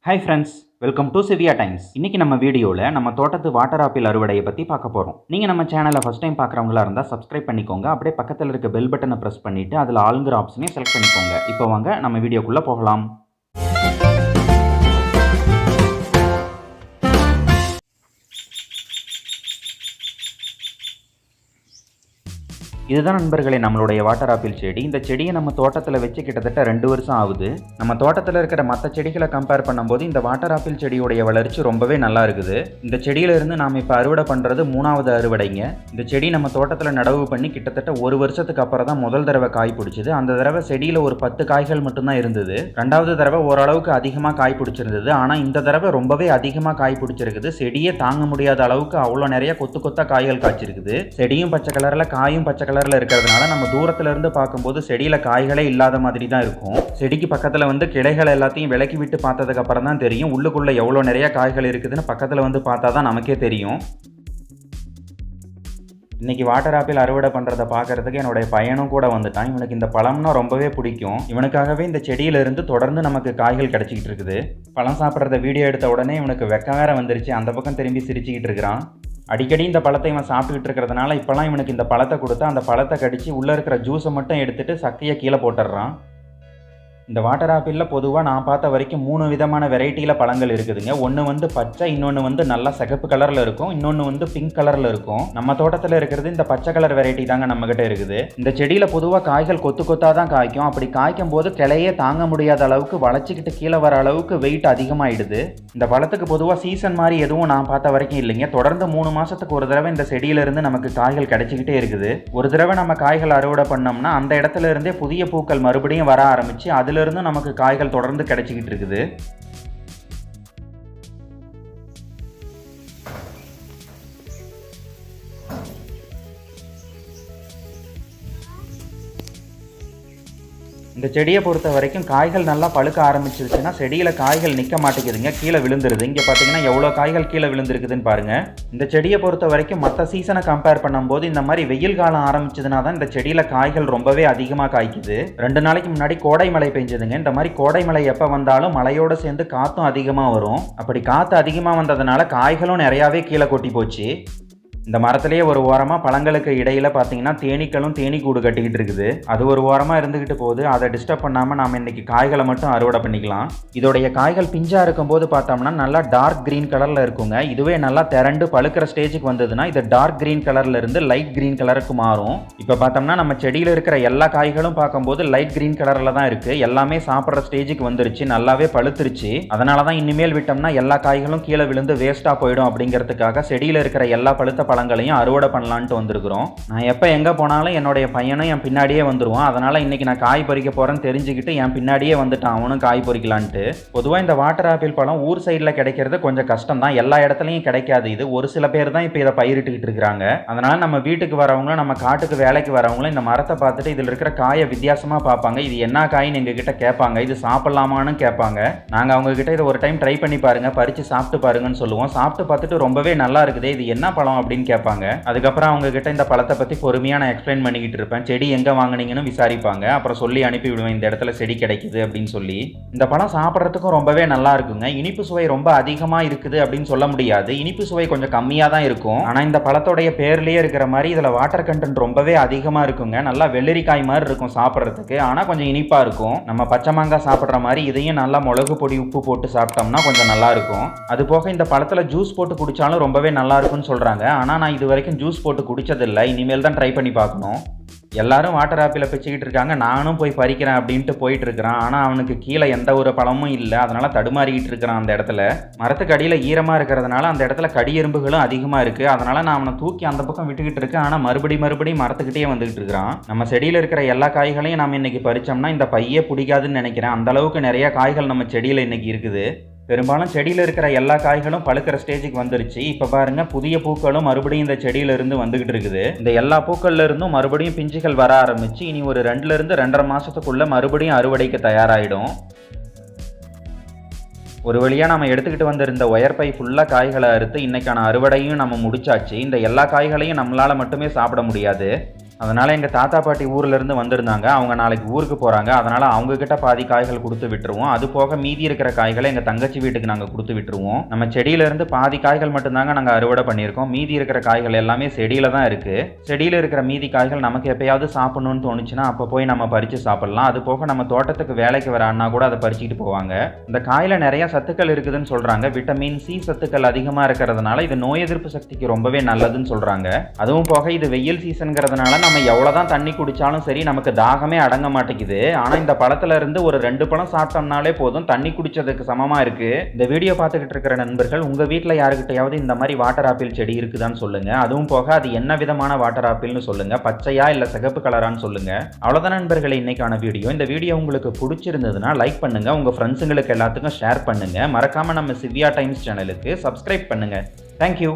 Hi friends, welcome to சிவியா times. இன்னைக்கு நம்ம வீடியோவில் நம்ம தோட்டத்து வாட்டர் ஆப்பிள் அறுவடையை பற்றி பார்க்க போகிறோம். நீங்கள் நம்ம சேனலை ஃபஸ்ட் டைம் பார்க்குறவங்களா இருந்தால் சப்ஸ்கிரைப் பண்ணிக்கோங்க. அப்படியே பக்கத்தில் இருக்க பெல் பட்டனை ப்ரெஸ் பண்ணிவிட்டு அதில் ஆளுங்கிற ஆப்ஷனையும் செலக்ட் பண்ணிக்கோங்க. இப்போ வாங்க நம்ம வீடியோக்குள்ளே போகலாம். இதுதான் நண்பர்களே நம்மளுடைய வாட்டர் ஆப்பிள் செடி. இந்த செடியை நம்ம தோட்டத்தில் வச்சு கிட்டத்தட்ட 2 வருஷம் ஆகுது. நம்ம தோட்டத்தில் இருக்கிற மற்ற செடிகளை கம்பேர் பண்ணும்போது இந்த வாட்டர் ஆப்பிள் செடியுடைய வளர்ச்சி ரொம்பவே நல்லா இருக்குது. இந்த செடியிலிருந்து நாம் இப்போ அறுவடை பண்ணுறது 3வது அறுவடைங்க. இந்த செடி நம்ம தோட்டத்தில் நடவு பண்ணி கிட்டத்தட்ட 1 வருஷத்துக்கு அப்புறம் தான் முதல் தடவை காய் பிடிச்சிது. அந்த தடவை செடியில் ஒரு 10 காய்கள் மட்டும்தான் இருந்தது. 2வது தடவை ஓரளவுக்கு அதிகமாக காய் பிடிச்சிருந்தது. ஆனால் இந்த தடவை ரொம்பவே அதிகமாக காய் பிடிச்சிருக்குது. செடியே தாங்க முடியாத அளவுக்கு அவ்வளோ நிறைய கொத்து கொத்தா காய்கள் காய்ச்சிருக்குது. செடியும் பச்சை கலரில், காயும் பச்சை கலரில் இருக்கிறதுனால நம்ம தூரத்துல இருந்து பார்க்கும்போது செடியில காய்களே இல்லாத மாதிரி தான் இருக்கும். செடிக்கு பக்கத்துல வந்து கிளைகள் எல்லாத்தையும் விலக்கி விட்டு பார்த்ததுக்கு அப்புறம் தான் தெரியும் உள்ளுக்குள்ள எவ்வளோ நிறைய காய்கள் இருக்குதுன்னு. பக்கத்துல வந்து பார்த்தா தான் நமக்கே தெரியும். இன்னைக்கு வாட்டர் ஆப்பிள் அறுவடை பண்ணுறதை பார்க்கறதுக்கு என்னுடைய பையனும் கூட வந்துட்டான். இவனுக்கு இந்த பழம்னா ரொம்பவே பிடிக்கும். இவனுக்காகவே இந்த செடியிலிருந்து தொடர்ந்து நமக்கு காய்கள் கிடைச்சிக்கிட்டு இருக்குது. பழம் சாப்பிட்றத வீடியோ எடுத்த உடனே இவனுக்கு வெக்க வேற வந்துருச்சு. அந்த பக்கம் திரும்பி சிரிச்சுக்கிட்டு இருக்கிறான். அடிக்கடி இந்த பழத்தை இவன் சாப்பிட்டுக்கிட்டு இருக்கிறதுனால இப்போலாம் இவனுக்கு இந்த பழத்தை கொடுத்தா அந்த பழத்தை கடித்து உள்ளே இருக்கிற ஜூஸை மட்டும் எடுத்துகிட்டு சக்கையை கீழே போட்டுடுறான். இந்த வாட்டர் ஆப்பிளில் பொதுவாக நான் பார்த்த வரைக்கும் 3 விதமான வெரைட்டியில் பழங்கள் இருக்குதுங்க. ஒன்று வந்து பச்சை, இன்னொன்று வந்து நல்லா சிகப்பு கலரில் இருக்கும், இன்னொன்று வந்து பிங்க் கலரில் இருக்கும். நம்ம தோட்டத்தில் இருக்கிறது இந்த பச்சை கலர் வெரைட்டி தாங்க நம்மகிட்ட இருக்குது. இந்த செடியில் பொதுவாக காய்கள் கொத்து கொத்தாக தான் காய்க்கும். அப்படி காய்க்கும் போது கிளையே தாங்க முடியாத அளவுக்கு வளைச்சிக்கிட்டு கீழே வர அளவுக்கு வெயிட் அதிகமாகிடுது. இந்த பழத்துக்கு பொதுவாக சீசன் மாதிரி எதுவும் நான் பார்த்த வரைக்கும் இல்லைங்க. தொடர்ந்து 3 மாதத்துக்கு ஒரு தடவை இந்த செடியிலிருந்து நமக்கு காய்கள் கிடைச்சிக்கிட்டே இருக்குது. ஒரு தடவை நம்ம காய்கள் அறுவடை பண்ணோம்னா அந்த இடத்துல இருந்தே புதிய பூக்கள் மறுபடியும் வர ஆரம்பித்து அதிலிருந்து நமக்கு காய்கள் தொடர்ந்து கிடைச்சிக்கிட்டு இருக்குது. இந்த செடியை பொறுத்த வரைக்கும் காய்கள் நல்லா பழுக்க ஆரம்பிச்சிருச்சுன்னா செடியில் காய்கள் நிற்க மாட்டேங்குதுங்க, கீழே விழுந்துருது. இங்கே பார்த்தீங்கன்னா எவ்வளோ காய்கள் கீழே விழுந்துருக்குதுன்னு பாருங்கள். இந்த செடியை பொறுத்த வரைக்கும் மற்ற சீசனை கம்பேர் பண்ணும்போது இந்த மாதிரி வெயில் காலம் ஆரம்பிச்சதுனா தான் இந்த செடியில் காய்கள் ரொம்பவே அதிகமாக காய்க்குது. 2 நாளைக்கு முன்னாடி கோடை மழை பெஞ்சதுங்க. இந்த மாதிரி கோடை மழை எப்போ வந்தாலும் மழையோடு சேர்ந்து காற்றும் அதிகமாக வரும். அப்படி காற்று அதிகமாக வந்ததுனால காய்களும் நிறையாவே கீழே கொட்டி போச்சு. இந்த மரத்திலேயே ஒரு ஓரமாக பழங்களுக்கு இடையில் பார்த்தீங்கன்னா தேனீக்களும் தேனீ கூடு கட்டிக்கிட்டு இருக்குது. அது ஒரு ஓரமாக இருந்துக்கிட்டு போகுது. அதை டிஸ்டர்ப் பண்ணாமல் நாம் இன்றைக்கி காய்களை மட்டும் அறுவடை பண்ணிக்கலாம். இதோடைய காய்கள் பிஞ்சாக இருக்கும்போது பார்த்தோம்னா நல்லா டார்க் க்ரீன் கலரில் இருக்குங்க. இதுவே நல்லா திரண்டு பழுக்கிற ஸ்டேஜுக்கு வந்ததுன்னா இது டார்க் க்ரீன் கலரில் இருந்து லைட் க்ரீன் கலருக்கு மாறும். இப்போ பார்த்தோம்னா நம்ம செடியில் இருக்கிற எல்லா காய்களும் பார்க்கும்போது லைட் க்ரீன் கலரில் தான் இருக்குது. எல்லாமே சாப்பிட்ற ஸ்டேஜுக்கு வந்துருச்சு, நல்லாவே பழுத்துருச்சு. அதனால தான் இனிமேல் விட்டோம்னா எல்லா காய்களும் கீழே விழுந்து வேஸ்ட்டாக போயிடும் அப்படிங்கிறதுக்காக செடியில் இருக்கிற எல்லா பழுத்த பழங்களையும் அறுவடை பண்ணலான்ட்டு வந்திருக்கிறோம். நான் எப்போ எங்கே போனாலும் என்னுடைய பையனும் என் பின்னாடியே வந்துடுவான். அதனால் இன்றைக்கி நான் காய் பறிக்க போகிறேன்னு தெரிஞ்சுக்கிட்டு என் பின்னாடியே வந்துட்டான் அவனும் காய் பறிக்கலான்ட்டு. பொதுவாக இந்த வாட்டர் ஆப்பிள் பழம் ஊர் சைடில் கிடைக்கிறது கொஞ்சம் கஷ்டம் தான். எல்லா இடத்துலையும் கிடைக்காது. இது ஒரு சில பேர் தான் இப்போ இதை பயிரிட்டுக்கிட்டு இருக்கிறாங்க. அதனால் நம்ம வீட்டுக்கு வரவங்களும் நம்ம காட்டுக்கு வேலைக்கு வரவங்களும் இந்த மரத்தை பார்த்துட்டு இதில் இருக்கிற காயை வித்தியாசமாக பார்ப்பாங்க. இது என்ன காயின்னு எங்ககிட்ட கேட்பாங்க. இது சாப்பிட்லாமான்னு கேட்பாங்க. நாங்கள் அவங்கக்கிட்ட இதை ஒரு டைம் ட்ரை பண்ணி பாருங்கள், பறித்து சாப்பிட்டு பாருங்கன்னு சொல்லுவோம். சாப்பிட்டு பார்த்துட்டு ரொம்பவே நல்லா இருக்குது, இது என்ன பழம் அப்படின்னு கேட்பாங்க. அதுக்கப்புறம் அவங்க கிட்ட இந்த பழத்தை பற்றி பொறுமையாக நான் எக்ஸ்பிளைன் பண்ணிக்கிட்டு இருப்பேன். செடி எங்கே வாங்கினீங்கன்னு விசாரிப்பாங்க. அப்புறம் சொல்லி அனுப்பி விடுவேன் இந்த இடத்துல செடி கிடைக்குது அப்படின்னு சொல்லி. இந்த பழம் சாப்பிட்றதுக்கும் ரொம்பவே நல்லா இருக்குங்க. இனிப்பு சுவை ரொம்ப அதிகமாக இருக்குது அப்படின்னு சொல்ல முடியாது. இனிப்பு சுவை கொஞ்சம் கம்மியாக தான் இருக்கும். ஆனால் இந்த பழத்தோடைய பேர்லேயே இருக்கிற மாதிரி இதில் வாட்டர் கண்டென்ட் ரொம்பவே அதிகமாக இருக்குங்க. நல்லா வெள்ளரிக்காய் மாதிரி இருக்கும் சாப்பிட்றதுக்கு. ஆனால் கொஞ்சம் இனிப்பாக இருக்கும். நம்ம பச்சை மாங்காய் சாப்பிட்ற மாதிரி இதையும் நல்லா மிளகு பொடி உப்பு போட்டு சாப்பிட்டோம்னா கொஞ்சம் நல்லா இருக்கும். அது போக இந்த பழத்தில் ஜூஸ் போட்டு குடித்தாலும் ரொம்பவே நல்லா இருக்கும்னு சொல்கிறாங்க. ஆனால் நான் இது வரைக்கும் ஜூஸ் போட்டு குடிச்சதில்லை. இனிமேல் தான் ட்ரை பண்ணி பார்க்கணும். எல்லாரும் வாட்டர் ஆப்பிளை பிச்சுக்கிட்டு இருக்காங்க, நானும் போய் பறிக்கிறேன் அப்படின்ட்டு போயிட்டு இருக்கிறான். ஆனால் அவனுக்கு கீழே எந்த ஒரு பழமும் இல்லை. அதனால தடுமாறிக்கிட்டு இருக்கிறான். அந்த இடத்துல மரத்துக்கு அடியில் ஈரமாக இருக்கிறதுனால அந்த இடத்துல கடி எறும்புகளும் அதிகமாக இருக்குது. அதனால நான் அவனை தூக்கி அந்த பக்கம் விட்டுக்கிட்டு இருக்கேன். ஆனால் மறுபடியும் மரத்துக்கிட்டே வந்துகிட்டு இருக்கிறான். நம்ம செடியில் இருக்கிற எல்லா காய்களையும் நம்ம இன்னைக்கு பறிச்சோம்னா இந்த பையே பிடிக்காதுன்னு நினைக்கிறேன். அந்த அளவுக்கு நிறைய காய்கள் நம்ம செடியில் இன்னைக்கு இருக்குது. பெரும்பாலும் செடியில் இருக்கிற எல்லா காய்களும் பழுக்கிற ஸ்டேஜுக்கு வந்துருச்சு. இப்போ பாருங்க புதிய பூக்களும் மறுபடியும் இந்த செடியிலிருந்து வந்துகிட்டு இருக்குது. இந்த எல்லா பூக்கள்ல இருந்தும் மறுபடியும் பிஞ்சுகள் வர ஆரம்பிச்சு இனி ஒரு 2லிருந்து 2.5 மாசத்துக்குள்ள மறுபடியும் அறுவடைக்கு தயாராகிடும். ஒரு வழியாக நம்ம எடுத்துக்கிட்டு வந்திருந்த ஒயர் பை ஃபுல்லாக காய்களை அறுத்து இன்னைக்கான அறுவடையும் நம்ம முடிச்சாச்சு. இந்த எல்லா காய்களையும் நம்மளால் மட்டுமே சாப்பிட முடியாது. அதனால் எங்கள் தாத்தா பாட்டி ஊர்லேருந்து வந்திருந்தாங்க. அவங்க நாளைக்கு ஊருக்கு போகிறாங்க. அதனால் அவங்கக்கிட்ட பாதி காய்கள் கொடுத்து விட்டுருவோம். அது போக மீதி இருக்கிற காய்களை எங்கள் தங்கச்சி வீட்டுக்கு நாங்கள் கொடுத்து விட்டுருவோம். நம்ம செடியிலேருந்து பாதி காய்கள் மட்டும்தாங்க நாங்கள் அறுவடை பண்ணியிருக்கோம். மீதி இருக்கிற காய்கள் எல்லாமே செடியில் தான் இருக்குது. செடியில் இருக்கிற மீதி காய்கள் நமக்கு எப்பயாவது சாப்பிடணும்னு தோணுச்சுன்னா அப்போ போய் நம்ம பறித்து சாப்பிட்லாம். அது போக நம்ம தோட்டத்துக்கு வேலைக்கு வர அண்ணா கூட அதை பறிச்சுட்டு போவாங்க. இந்த காயில் நிறைய சத்துக்கள் இருக்குதுன்னு சொல்கிறாங்க. விட்டமின் சி சத்துக்கள் அதிகமாக இருக்கிறதுனால இது நோய் எதிர்ப்பு சக்திக்கு ரொம்பவே நல்லதுன்னு சொல்கிறாங்க. அதுவும் போக இது வெயில் சீசன்கிறதுனால நம்ம எவ்வளோதான் தண்ணி குடித்தாலும் சரி நமக்கு தாகமே அடங்க மாட்டேங்குது. ஆனால் இந்த பழத்துல இருந்து ஒரு 2 பழம் சாப்பிட்டோம்னாலே போதும், தண்ணி குடிச்சதுக்கு சமமாக இருக்குது. இந்த வீடியோ பார்த்துக்கிட்டு இருக்கிற நண்பர்கள் உங்கள் வீட்டில் யாருக்கிட்டையாவது இந்த மாதிரி வாட்டர் ஆப்பிள் செடி இருக்குதான்னு சொல்லுங்கள். அதுவும் போக அது என்ன விதமான வாட்டர் ஆப்பிள்னு சொல்லுங்கள். பச்சையா இல்லை சிகப்பு கலரான்னு சொல்லுங்கள். அவ்வளோதான் நண்பர்களே இன்னைக்கான வீடியோ. இந்த வீடியோ உங்களுக்கு பிடிச்சிருந்ததுன்னா லைக் பண்ணுங்கள், உங்கள் ஃப்ரெண்ட்ஸுங்களுக்கு எல்லாத்துக்கும் ஷேர் பண்ணுங்கள். மறக்காமல் நம்ம சிவ்யா டைம்ஸ் சேனலுக்கு சப்ஸ்கிரைப் பண்ணுங்கள். தேங்க்யூ.